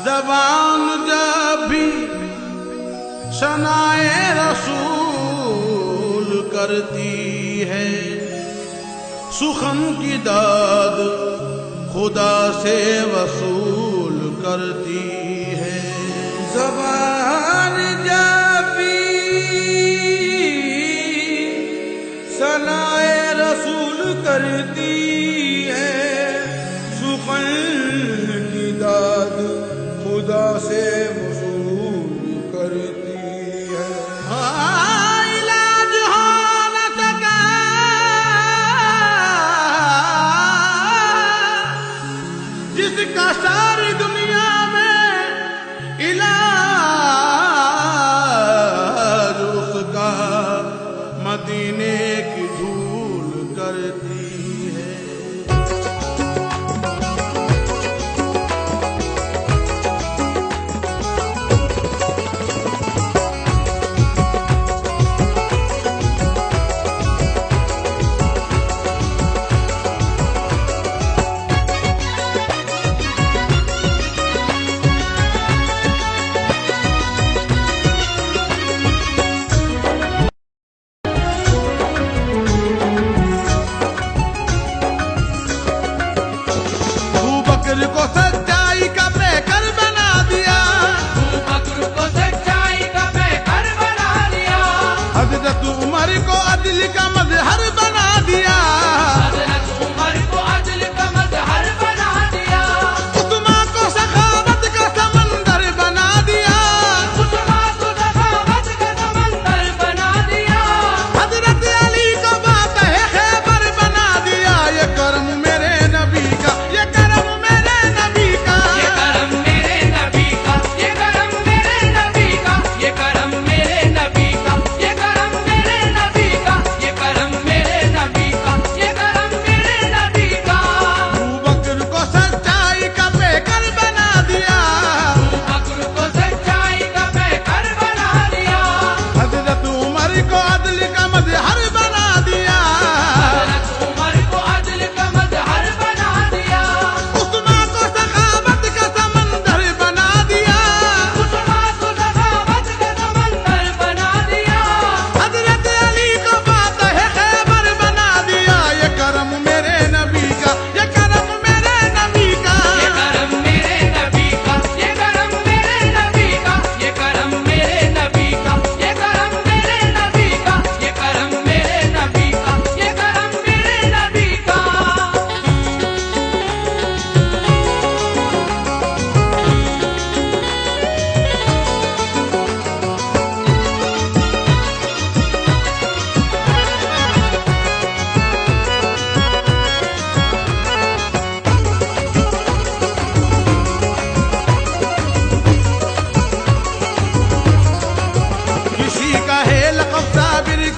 ज़बान जब भी सनाए रसूल करती है, सुखन की दाद खुदा से वसूल करती है। ज़बान जब भी सनाए रसूल करती है, सुखन की दाद खुदा से वसूल करती है। इलाज हो न सका जिसका सारी दुनिया में इलाज उसका मदीने की धूल करती है। को सच्चाई का पैकर बना दिया, बकर को सच्चाई का पैकर बना दिया। हजरत उमर को अदल का मजहर बना दिया, हजरत उमर को अदल का मजहर बना दिया। उस्मा को सखावत का समंदर बना दिया, उस्मा को सखावत का समंदर बना दिया। हजरत अली को बात है खैबर बना दिया। ये करम मेरे नबी का, ये करम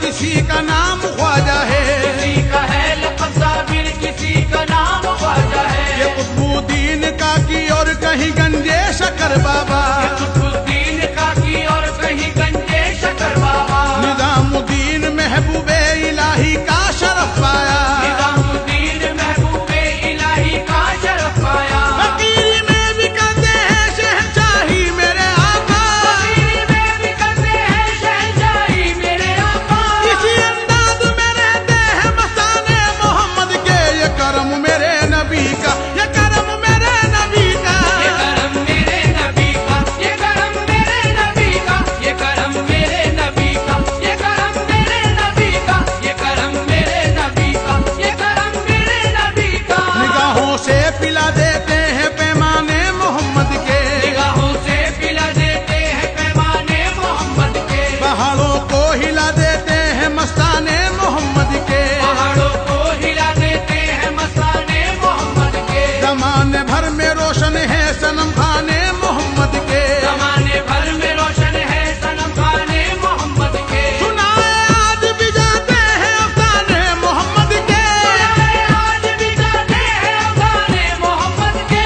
किसी का नाम ख्वाजा है, किसी का है लक़ब साबिर, किसी का नाम ख्वाजा है। ये कुतुबुद्दीन का की और कहीं गंजे शकर बाबा, ये कुतुबुद्दीन का की और कहीं गंजे शकर बाबा। निज़ामुद्दीन महबूबे इलाही का शरफ पाया, निज़ामुद्दीन महबूबे इलाही का शरफ पाया। फकीरी में भी कहते हैं शहंशाही मेरे आका, फकीरी में भी कहते हैं शहंशाही मेरे आका। इसी अंदाज में रहते हैं मस्ताने मोहम्मद के। ये करम मेरे नबी का, ये करम मेरे नबी का, ये करम मेरे नबी का, ये करम मेरे नबी का, ये करम मेरे नबी का, ये करम मेरे नबी का, ये करम मेरे नबी का, ये करम मेरे नबी का। निगाहों से पिला देते हैं पैमाने मोहम्मद के, निगाहों से पिला देते हैं पैमाने मोहम्मद के। पहाड़ों को हिला देते हैं मस्ताने मोहम्मद के, पहाड़ों को हिला देते हैं मस्ताने मोहम्मद के। ज़माने भर में रोशन है सनम खाने मोहम्मद के, ज़माने भर में रोशन है सनम खाने मोहम्मद के। सुनाए आज भी जाते हैं अफ़साने मोहम्मद के, सुनाए आज भी जाते हैं अफ़साने मोहम्मद के।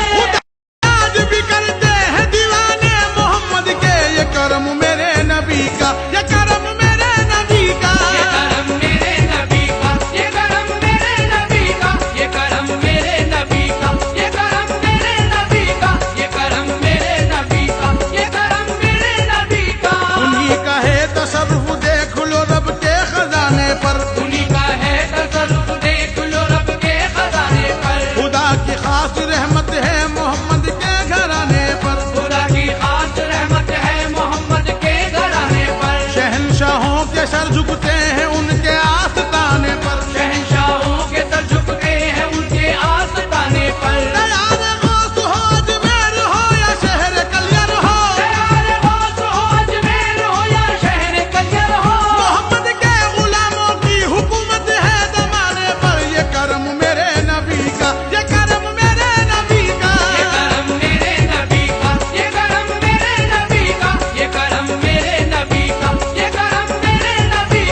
आज भी करते हैं दीवाने मोहम्मद के। ये करम मेरे नबी का, ये करम मेरे के सर झुकते हैं उनके आस्ताने पर, शहंशाहों के सर झुकते हैं उनके आस्ताने पर। दयाल गौस हो अजमेर हो या शहर कलियर हो, दयाल गौस हो अजमेर हो या शहर कलियर हो, मोहम्मद के गुलामों की हुकूमत है जमाने पर। ये करम मेरे नबी का, ये करम मेरे नबी का, ये करम मेरे नबी का, ये करम मेरे नबी का, ये करम मेरे नबी का, ये करम मेरे नबी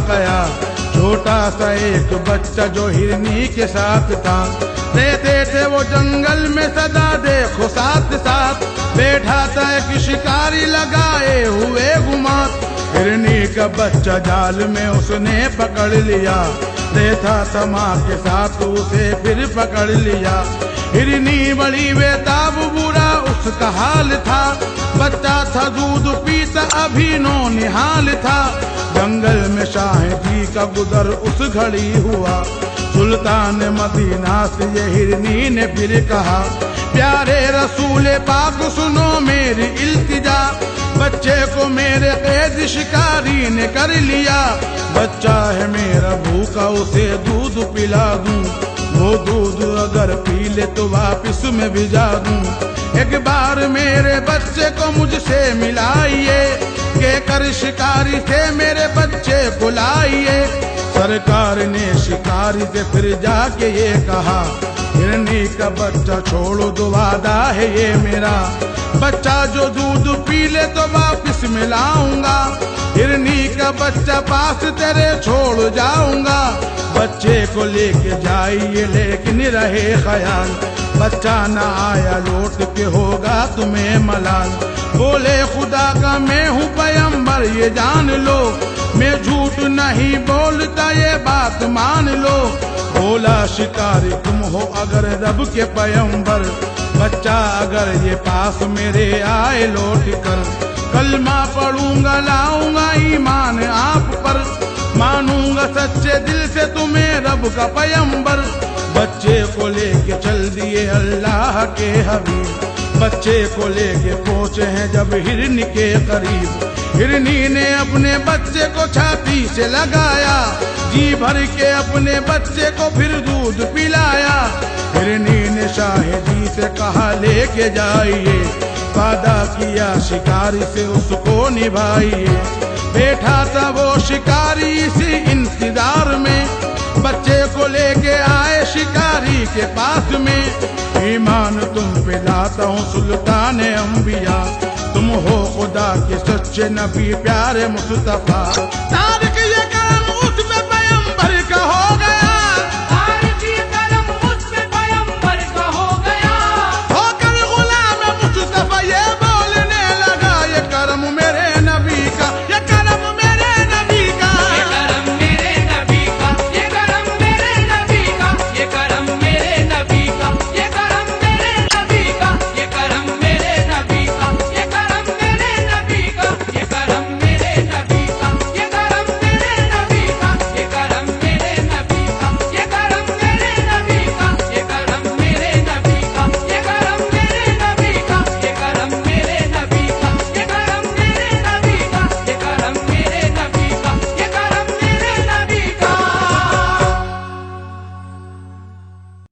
वाकया। छोटा सा एक बच्चा जो हिरनी के साथ था, रहते थे वो जंगल में सदा देखो साथ साथ। बैठा था एक शिकारी लगाए हुए गुमात, हिरनी का बच्चा जाल में उसने पकड़ लिया। रहता था माँ के साथ उसे फिर पकड़ लिया। हिरनी बड़ी बेताब बुरा उसका हाल था, बच्चा था दूध पीता अभी नो निहाल था। जंगल में शाह जी का गुदर उस घड़ी हुआ, सुल्तान मदीना से ये हिरनी ने फिर कहा, प्यारे रसूल पाक सुनो मेरी इल्तिजा। बच्चे को मेरे कैद शिकारी ने कर लिया, बच्चा है मेरा भूखा उसे दूध पिला दूं। वो दूध अगर पी ले तो वापिस में भिजा दूं। एक बार मेरे बच्चे को मुझसे मिलाइए, के कर शिकारी से मेरे बच्चे को लाइए। सरकार ने शिकारी से फिर जाके ये कहा, हिरनी का बच्चा छोड़ो दो वादा है ये मेरा। बच्चा जो दूध पी ले तो वापिस में लाऊंगा, हिरनी का बच्चा पास तेरे छोड़ जाऊंगा। बच्चे को लेके जाइए लेकिन रहे ख्याल, बच्चा न आया लौट के होगा तुम्हें मलाल। बोले खुदा का मैं हूँ पैगंबर ये जान लो, मैं झूठ नहीं बोलता ये बात मान लो। बोला शिकारी तुम हो अगर रब के पैगंबर, बच्चा अगर ये पास मेरे आए लौट कर। कलमा पढ़ूंगा लाऊंगा ईमान आप पर, मानूंगा सच्चे दिल से तुम्हें रब का पैगंबर। बच्चे को लेके चल दिए अल्लाह के हबीब, बच्चे को लेके पहुंचे हैं जब हिरनी के करीब। हिरनी ने अपने बच्चे को छाती से लगाया, जी भर के अपने बच्चे को फिर दूध पिलाया। हिरनी ने शाह जी से कहा लेके जाइए, वादा किया शिकारी से उसको निभाइए। बैठा था वो शिकारी इसी इंतजार में, बच्चे को लेके आए शिकारी के पास में। ईमान तुम पे लाता हूँ सुल्तान अंबिया, तुम हो खुदा के सच्चे नबी प्यारे मुस्तफा।